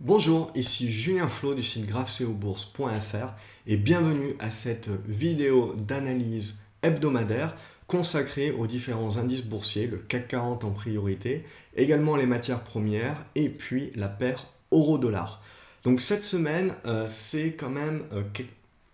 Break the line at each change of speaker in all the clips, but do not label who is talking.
Bonjour, ici Julien Flo du site graphceobourse.fr et bienvenue à cette vidéo d'analyse hebdomadaire consacrée aux différents indices boursiers, le CAC 40 en priorité, également les matières premières et puis la paire euro-dollar. Donc cette semaine, c'est quand même,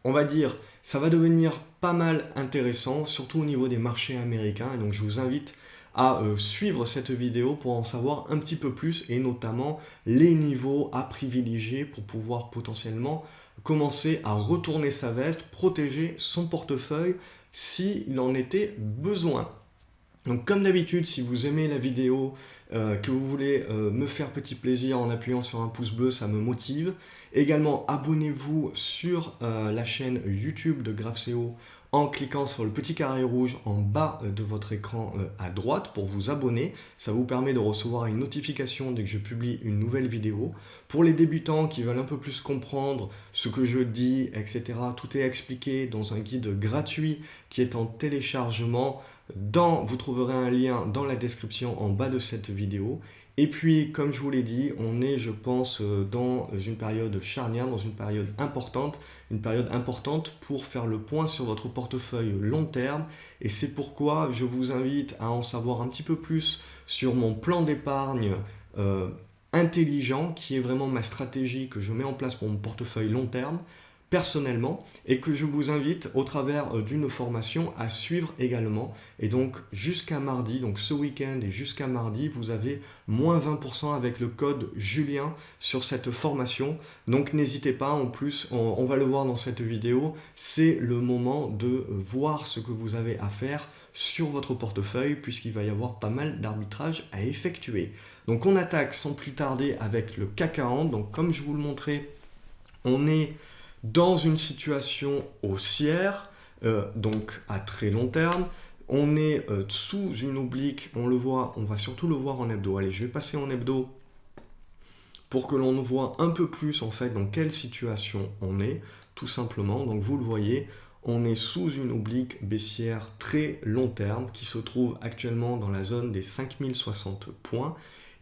on va dire, ça va devenir pas mal intéressant, surtout au niveau des marchés américains. Et donc je vous invite à suivre cette vidéo pour en savoir un petit peu plus et notamment les niveaux à privilégier pour pouvoir potentiellement commencer à retourner sa veste, protéger son portefeuille s'il en était besoin. Donc comme d'habitude, si vous aimez la vidéo, que vous voulez me faire petit plaisir en appuyant sur un pouce bleu, ça me motive. Également, abonnez-vous sur la chaîne YouTube de GraphCeo en cliquant sur le petit carré rouge en bas de votre écran à droite pour vous abonner. Ça vous permet de recevoir une notification dès que je publie une nouvelle vidéo. Pour les débutants qui veulent un peu plus comprendre ce que je dis, etc., tout est expliqué dans un guide gratuit qui est en téléchargement. Vous trouverez un lien dans la description en bas de cette vidéo. Et puis, comme je vous l'ai dit, on est, je pense, dans une période charnière, dans une période importante pour faire le point sur votre portefeuille long terme. Et c'est pourquoi je vous invite à en savoir un petit peu plus sur mon plan d'épargne intelligent, qui est vraiment ma stratégie que je mets en place pour mon portefeuille long terme, personnellement, et que je vous invite au travers d'une formation à suivre également. Et donc jusqu'à mardi, donc ce week-end et jusqu'à mardi, vous avez moins 20% avec le code Julien sur cette formation. Donc n'hésitez pas, en plus, on va le voir dans cette vidéo, c'est le moment de voir ce que vous avez à faire sur votre portefeuille puisqu'il va y avoir pas mal d'arbitrage à effectuer. Donc on attaque sans plus tarder avec le CAC 40. Donc comme je vous le montrais, on est dans une situation haussière, donc à très long terme. On est sous une oblique, on le voit, on va surtout le voir en hebdo. Allez, je vais passer en hebdo pour que l'on voit un peu plus en fait dans quelle situation on est, tout simplement. Donc vous le voyez, on est sous une oblique baissière très long terme qui se trouve actuellement dans la zone des 5060 points.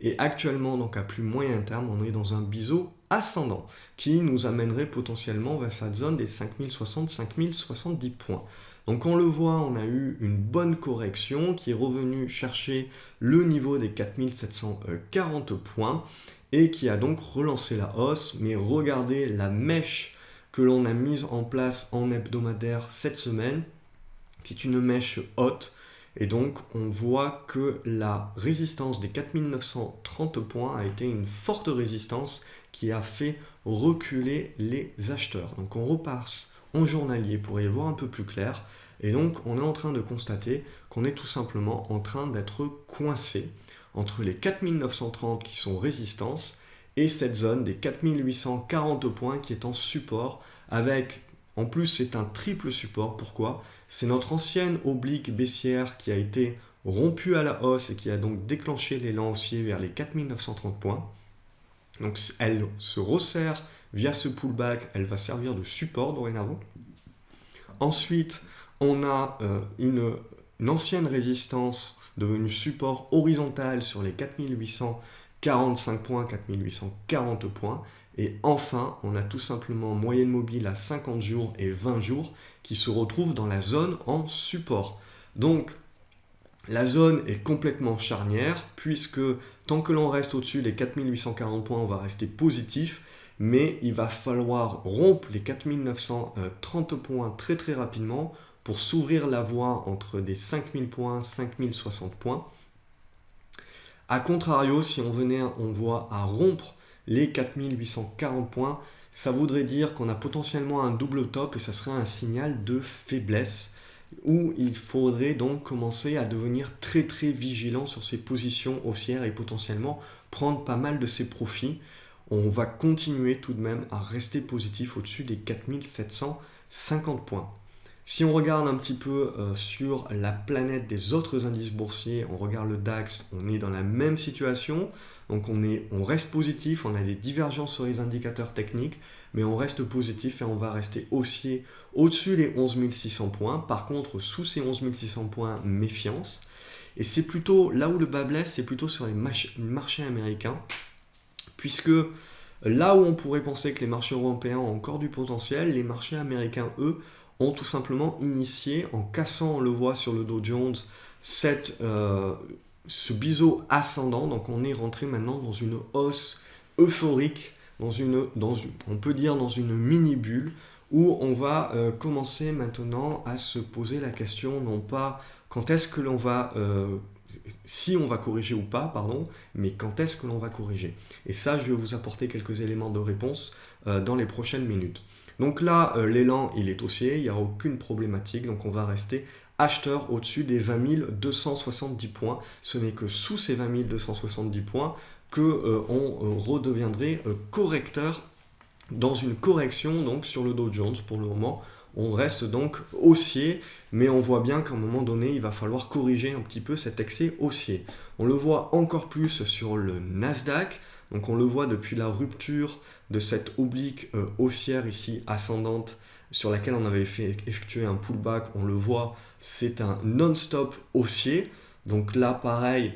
Et actuellement, donc à plus moyen terme, on est dans un biseau ascendant qui nous amènerait potentiellement vers cette zone des 5060-5070 points. Donc on le voit, on a eu une bonne correction qui est revenue chercher le niveau des 4740 points et qui a donc relancé la hausse. Mais regardez la mèche que l'on a mise en place en hebdomadaire cette semaine, qui est une mèche haute. Et donc, on voit que la résistance des 4930 points a été une forte résistance qui a fait reculer les acheteurs. Donc, on repasse en journalier pour y voir un peu plus clair. Et donc, on est en train de constater qu'on est tout simplement en train d'être coincé entre les 4930 qui sont résistance et cette zone des 4840 points qui est en support avec... En plus, c'est un triple support. Pourquoi? C'est notre ancienne oblique baissière qui a été rompue à la hausse et qui a donc déclenché l'élan haussier vers les 4930 points. Donc, elle se resserre via ce pullback. Elle va servir de support dorénavant. Ensuite, on a une ancienne résistance devenue support horizontal sur les 4845 points, 4840 points. Et enfin, on a tout simplement moyenne mobile à 50 jours et 20 jours qui se retrouvent dans la zone en support. Donc, la zone est complètement charnière puisque tant que l'on reste au-dessus des 4840 points, on va rester positif. Mais il va falloir rompre les 4930 points très très rapidement pour s'ouvrir la voie entre des 5000 points, 5060 points. A contrario, si on venait, on voit à rompre les 4840 points, ça voudrait dire qu'on a potentiellement un double top et ça serait un signal de faiblesse où il faudrait donc commencer à devenir très très vigilant sur ses positions haussières et potentiellement prendre pas mal de ses profits. On va continuer tout de même à rester positif au-dessus des 4750 points. Si on regarde un petit peu sur la planète des autres indices boursiers, on regarde le DAX, on est dans la même situation. Donc on reste positif, on a des divergences sur les indicateurs techniques, mais on reste positif et on va rester haussier au-dessus des 11 600 points. Par contre, sous ces 11 600 points, méfiance. Et c'est plutôt là où le bas blesse, c'est plutôt sur les marchés américains, puisque Là où on pourrait penser que les marchés européens ont encore du potentiel, les marchés américains, eux, ont tout simplement initié, en cassant, on le voit sur le Dow Jones, ce biseau ascendant. Donc on est rentré maintenant dans une hausse euphorique, on peut dire dans une mini-bulle, où on va commencer maintenant à se poser la question, non pas quand est-ce que l'on va, si on va corriger ou pas, pardon, mais quand est-ce que l'on va corriger. Et ça, je vais vous apporter quelques éléments de réponse dans les prochaines minutes. Donc là, l'élan, il est haussier, il n'y a aucune problématique, donc on va rester acheteur au-dessus des 20 270 points. Ce n'est que sous ces 20 270 points qu'on redeviendrait correcteur dans une correction donc sur le Dow Jones. Pour le moment, on reste donc haussier, mais on voit bien qu'à un moment donné, il va falloir corriger un petit peu cet excès haussier. On le voit encore plus sur le Nasdaq. Donc on le voit depuis la rupture de cette oblique haussière ici ascendante sur laquelle on avait effectué un pullback. On le voit, c'est un non-stop haussier. Donc là, pareil,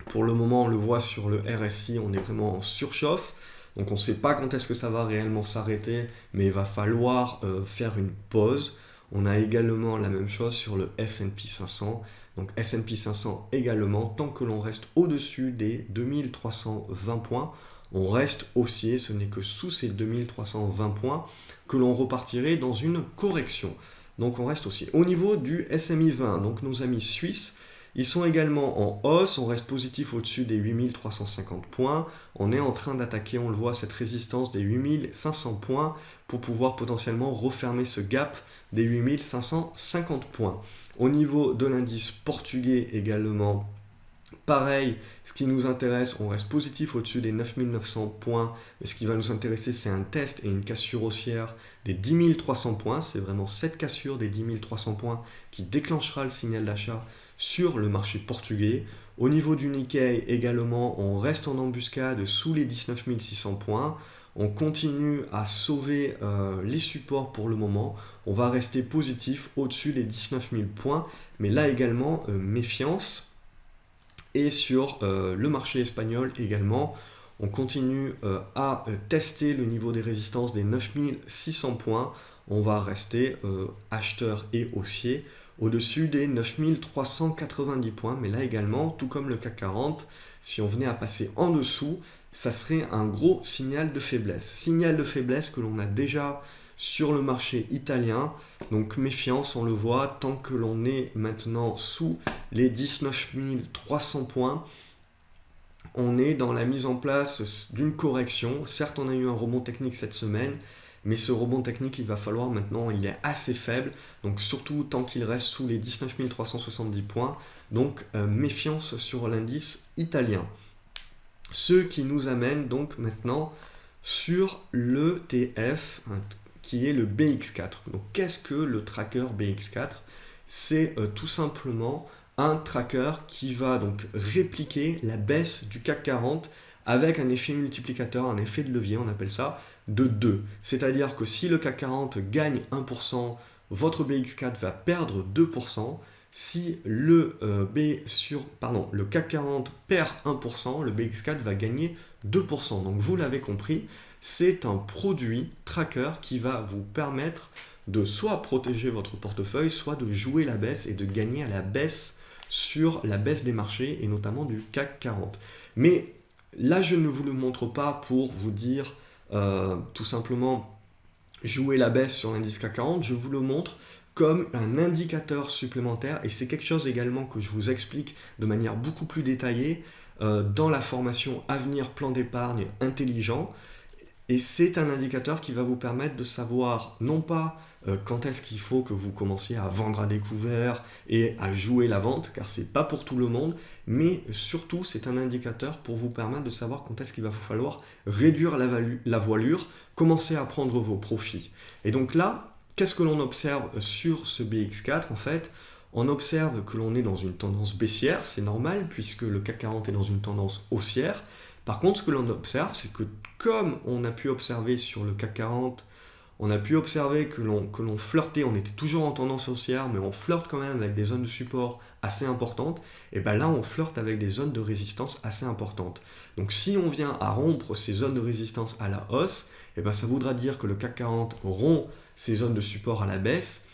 pour le moment, on le voit sur le RSI, on est vraiment en surchauffe. Donc on ne sait pas quand est-ce que ça va réellement s'arrêter, mais il va falloir faire une pause. On a également la même chose sur le S&P 500. Donc S&P 500 également, tant que l'on reste au-dessus des 2320 points, on reste haussier. Ce n'est que sous ces 2320 points que l'on repartirait dans une correction. Donc on reste haussier. Au niveau du SMI 20, donc nos amis suisses, ils sont également en hausse, on reste positif au-dessus des 8350 points. On est en train d'attaquer, on le voit, cette résistance des 8500 points pour pouvoir potentiellement refermer ce gap des 8550 points. Au niveau de l'indice portugais également, pareil, ce qui nous intéresse, on reste positif au-dessus des 9900 points, mais ce qui va nous intéresser, c'est un test et une cassure haussière des 10 300 points. C'est vraiment cette cassure des 10 300 points qui déclenchera le signal d'achat sur le marché portugais. Au niveau du Nikkei également, on reste en embuscade sous les 19 600 points. On continue à sauver les supports pour le moment. On va rester positif au-dessus des 19 000 points, mais là également, méfiance. Et sur le marché espagnol également, on continue à tester le niveau des résistances des 9600 points. On va rester acheteur et haussier au-dessus des 9390 points. Mais là également, tout comme le CAC 40, si on venait à passer en dessous, ça serait un gros signal de faiblesse. Signal de faiblesse que l'on a déjà sur le marché italien. Donc méfiance, on le voit, tant que l'on est maintenant sous les 19 300 points, on est dans la mise en place d'une correction. Certes, on a eu un rebond technique cette semaine, mais ce rebond technique, il va falloir maintenant, il est assez faible, donc surtout tant qu'il reste sous les 19 370 points, donc méfiance sur l'indice italien. Ce qui nous amène donc maintenant sur l'ETF, qui est le BX4. Donc qu'est-ce que le tracker BX4? C'est tout simplement un tracker qui va donc répliquer la baisse du CAC 40 avec un effet multiplicateur, un effet de levier, on appelle ça, de 2. C'est-à-dire que si le CAC 40 gagne 1%, votre BX4 va perdre 2%. Si le CAC 40 perd 1%, le BX4 va gagner 2%. Donc vous l'avez compris, c'est un produit tracker qui va vous permettre de soit protéger votre portefeuille, soit de jouer la baisse et de gagner à la baisse sur la baisse des marchés et notamment du CAC 40. Mais là, je ne vous le montre pas pour vous dire tout simplement jouer la baisse sur l'indice CAC 40, je vous le montre comme un indicateur supplémentaire et c'est quelque chose également que je vous explique de manière beaucoup plus détaillée dans la formation Avenir Plan d'épargne intelligent. Et c'est un indicateur qui va vous permettre de savoir non pas quand est-ce qu'il faut que vous commenciez à vendre à découvert et à jouer la vente, car c'est pas pour tout le monde, mais surtout c'est un indicateur pour vous permettre de savoir quand est-ce qu'il va vous falloir réduire la voilure, commencer à prendre vos profits. Et donc là, qu'est-ce que l'on observe sur ce BX4 en fait? On observe que l'on est dans une tendance baissière, c'est normal puisque le CAC 40 est dans une tendance haussière. Par contre, ce que l'on observe, c'est que comme on a pu observer sur le CAC 40, on a pu observer que l'on flirtait, on était toujours en tendance haussière, mais on flirte quand même avec des zones de support assez importantes, et bien là on flirte avec des zones de résistance assez importantes. Donc si on vient à rompre ces zones de résistance à la hausse, et bien ça voudra dire que le CAC 40 rompt ces zones de support à la baisse,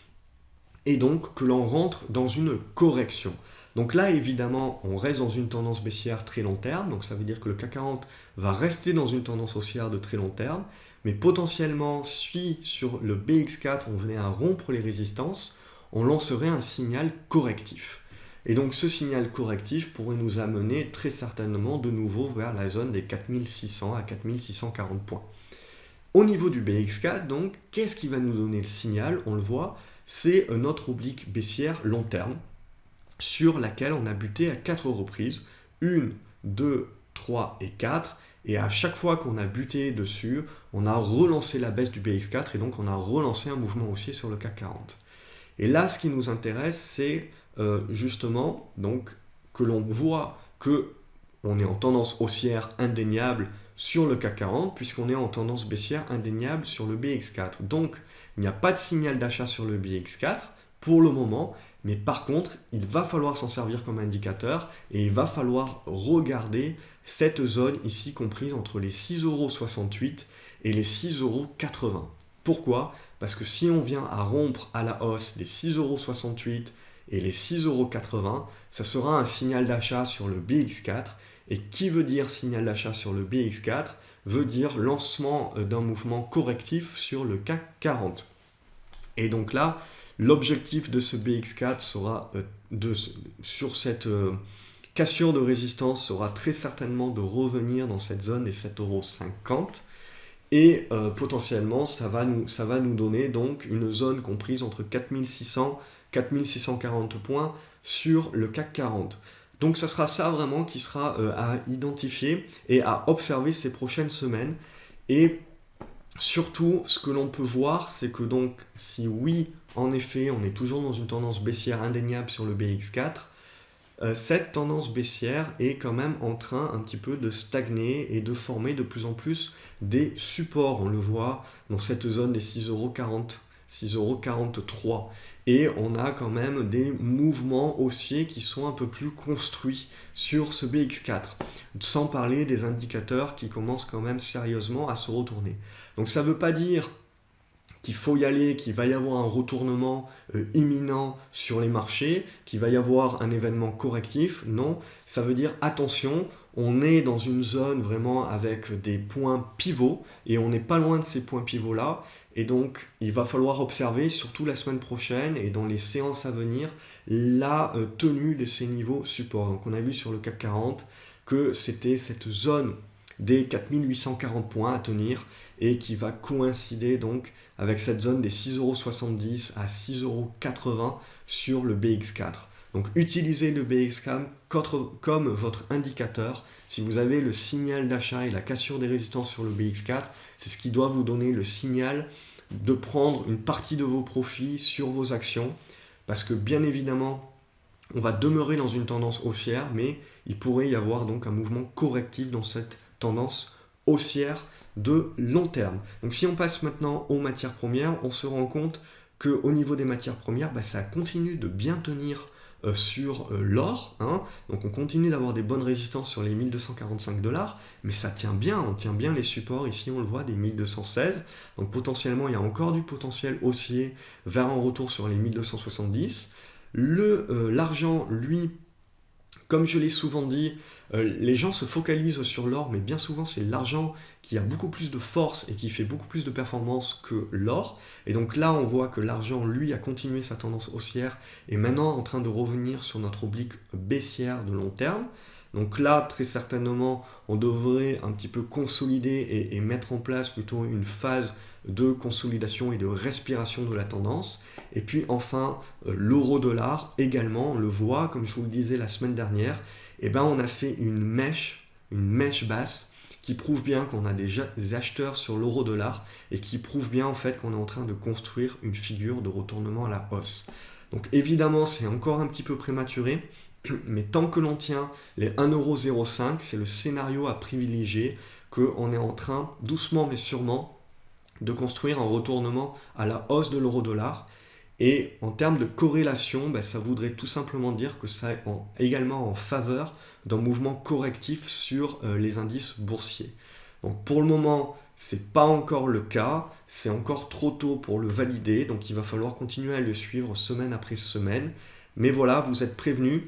et donc que l'on rentre dans une correction. Donc là, évidemment, on reste dans une tendance baissière très long terme, donc ça veut dire que le CAC 40 va rester dans une tendance haussière de très long terme, mais potentiellement, si sur le BX4, on venait à rompre les résistances, on lancerait un signal correctif. Et donc ce signal correctif pourrait nous amener très certainement de nouveau vers la zone des 4600 à 4640 points. Au niveau du BX4, donc, qu'est-ce qui va nous donner le signal? On le voit, c'est notre oblique baissière long terme, sur laquelle on a buté à 4 reprises, 1, 2, 3 et 4, et à chaque fois qu'on a buté dessus, on a relancé la baisse du BX4, et donc on a relancé un mouvement haussier sur le CAC 40. Et là, ce qui nous intéresse, c'est justement donc, que l'on voit qu'on est en tendance haussière indéniable sur le CAC 40, puisqu'on est en tendance baissière indéniable sur le BX4. Donc, il n'y a pas de signal d'achat sur le BX4 pour le moment, mais par contre, il va falloir s'en servir comme indicateur et il va falloir regarder cette zone ici comprise entre les 6,68 € et les 6,80 €. Pourquoi? Parce que si on vient à rompre à la hausse les 6,68 € et les 6,80 €, ça sera un signal d'achat sur le BX4. Et qui veut dire signal d'achat sur le BX4 veut dire lancement d'un mouvement correctif sur le CAC 40. Et donc là, l'objectif de ce BX4 sera, sur cette cassure de résistance, sera très certainement de revenir dans cette zone des 7,50 €. Et potentiellement, ça va nous donner donc une zone comprise entre 4600 et 4640 points sur le CAC 40. Donc ça sera ça vraiment qui sera à identifier et à observer ces prochaines semaines. Et surtout, ce que l'on peut voir, c'est que donc, si oui, en effet, on est toujours dans une tendance baissière indéniable sur le BX4, cette tendance baissière est quand même en train un petit peu de stagner et de former de plus en plus des supports. On le voit dans cette zone des 6,40 €, 6,43 €. Et on a quand même des mouvements haussiers qui sont un peu plus construits sur ce BX4, sans parler des indicateurs qui commencent quand même sérieusement à se retourner. Donc ça ne veut pas dire qu'il faut y aller, qu'il va y avoir un retournement imminent sur les marchés, qu'il va y avoir un événement correctif. Non, ça veut dire attention, on est dans une zone vraiment avec des points pivots et on n'est pas loin de ces points pivots-là. Et donc, il va falloir observer, surtout la semaine prochaine et dans les séances à venir, la tenue de ces niveaux support. Donc, on a vu sur le CAC 40 que c'était cette zone des 4840 points à tenir et qui va coïncider donc avec cette zone des 6,70 € à 6,80 € sur le BX4. Donc utilisez le BX4 comme votre indicateur. Si vous avez le signal d'achat et la cassure des résistances sur le BX4, c'est ce qui doit vous donner le signal de prendre une partie de vos profits sur vos actions. Parce que bien évidemment, on va demeurer dans une tendance haussière, mais il pourrait y avoir donc un mouvement correctif dans cette tendance haussière de long terme. Donc si on passe maintenant aux matières premières, on se rend compte qu'au niveau des matières premières, ça continue de bien tenir sur l'or. Donc on continue d'avoir des bonnes résistances sur les 1245 $, mais ça tient bien, on tient bien les supports, ici on le voit, des 1216. Donc potentiellement, il y a encore du potentiel haussier vers un retour sur les 1270. L'argent, lui, comme je l'ai souvent dit, les gens se focalisent sur l'or, mais bien souvent c'est l'argent qui a beaucoup plus de force et qui fait beaucoup plus de performance que l'or. Et donc là, on voit que l'argent, lui, a continué sa tendance haussière et maintenant en train de revenir sur notre oblique baissière de long terme. Donc là, très certainement, on devrait un petit peu consolider et mettre en place plutôt une phase de consolidation et de respiration de la tendance. Et puis enfin, l'euro-dollar également, on le voit, comme je vous le disais la semaine dernière, on a fait une mèche basse qui prouve bien qu'on a des acheteurs sur l'euro-dollar et qui prouve bien en fait qu'on est en train de construire une figure de retournement à la hausse. Donc évidemment, c'est encore un petit peu prématuré, mais tant que l'on tient les 1,05 €, c'est le scénario à privilégier, qu'on est en train, doucement mais sûrement, de construire un retournement à la hausse de l'euro-dollar. Et en termes de corrélation, ça voudrait tout simplement dire que ça est également en faveur d'un mouvement correctif sur les indices boursiers. Donc pour le moment, ce n'est pas encore le cas, c'est encore trop tôt pour le valider, donc il va falloir continuer à le suivre semaine après semaine. Mais voilà, vous êtes prévenus,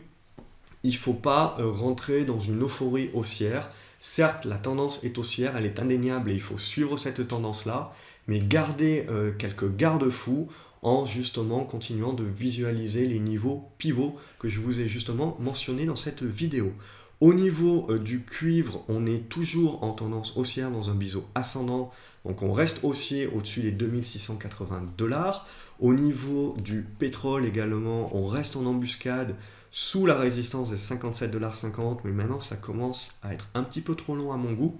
il ne faut pas rentrer dans une euphorie haussière. Certes, la tendance est haussière, elle est indéniable et il faut suivre cette tendance-là, mais gardez quelques garde-fous en justement continuant de visualiser les niveaux pivots que je vous ai justement mentionnés dans cette vidéo. Au niveau du cuivre, on est toujours en tendance haussière dans un biseau ascendant, donc on reste haussier au-dessus des 2680 $. Au niveau du pétrole également, on reste en embuscade sous la résistance des 57,50 $, mais maintenant ça commence à être un petit peu trop long à mon goût.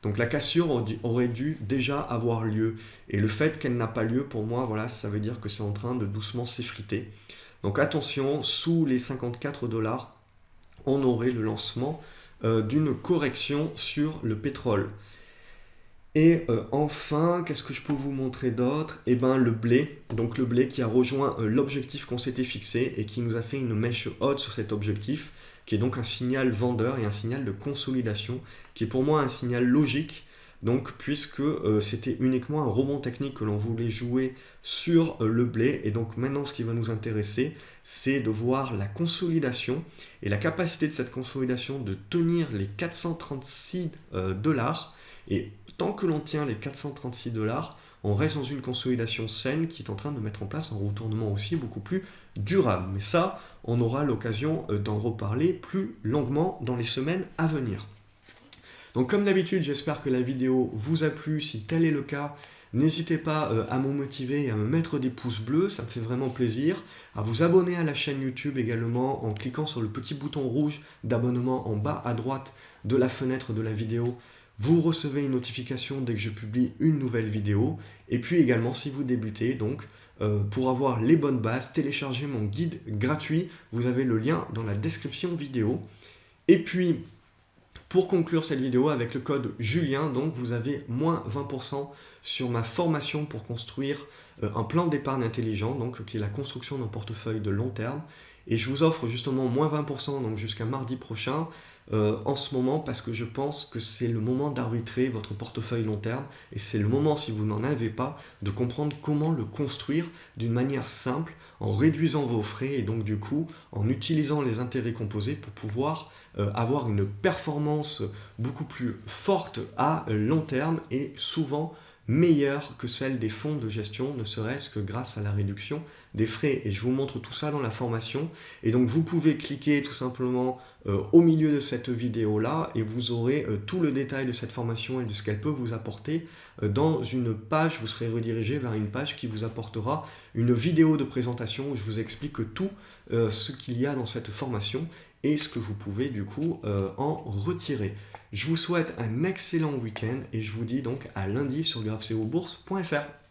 Donc la cassure aurait dû déjà avoir lieu. Et le fait qu'elle n'a pas lieu, pour moi, voilà, ça veut dire que c'est en train de doucement s'effriter. Donc attention, sous les 54 $, on aurait le lancement d'une correction sur le pétrole. Et enfin, qu'est-ce que je peux vous montrer d'autre? Eh bien le blé, donc le blé qui a rejoint l'objectif qu'on s'était fixé et qui nous a fait une mèche haute sur cet objectif, qui est donc un signal vendeur et un signal de consolidation, qui est pour moi un signal logique, donc puisque c'était uniquement un rebond technique que l'on voulait jouer sur le blé, et donc maintenant ce qui va nous intéresser, c'est de voir la consolidation et la capacité de cette consolidation de tenir les 436 $, et tant que l'on tient les 436 $, on reste dans une consolidation saine qui est en train de mettre en place un retournement aussi beaucoup plus durable. Mais ça, on aura l'occasion d'en reparler plus longuement dans les semaines à venir. Donc comme d'habitude, j'espère que la vidéo vous a plu. Si tel est le cas, n'hésitez pas à me motiver et à me mettre des pouces bleus, ça me fait vraiment plaisir. À vous abonner à la chaîne YouTube également en cliquant sur le petit bouton rouge d'abonnement en bas à droite de la fenêtre de la vidéo. Vous recevez une notification dès que je publie une nouvelle vidéo. Et puis également, si vous débutez, donc pour avoir les bonnes bases, téléchargez mon guide gratuit. Vous avez le lien dans la description vidéo. Et puis, pour conclure cette vidéo avec le code Julien, donc vous avez moins 20% sur ma formation pour construire un plan d'épargne intelligent, donc qui est la construction d'un portefeuille de long terme. Et je vous offre justement moins 20% donc jusqu'à mardi prochain en ce moment parce que je pense que c'est le moment d'arbitrer votre portefeuille long terme et c'est le moment, si vous n'en avez pas, de comprendre comment le construire d'une manière simple en réduisant vos frais et donc du coup en utilisant les intérêts composés pour pouvoir avoir une performance beaucoup plus forte à long terme et souvent meilleure que celle des fonds de gestion, ne serait-ce que grâce à la réduction des frais. Et je vous montre tout ça dans la formation. Et donc vous pouvez cliquer tout simplement au milieu de cette vidéo-là et vous aurez tout le détail de cette formation et de ce qu'elle peut vous apporter. Dans une page, vous serez redirigé vers une page qui vous apportera une vidéo de présentation où je vous explique tout ce qu'il y a dans cette formation et ce que vous pouvez du coup en retirer. Je vous souhaite un excellent week-end et je vous dis donc à lundi sur graphcobourse.fr.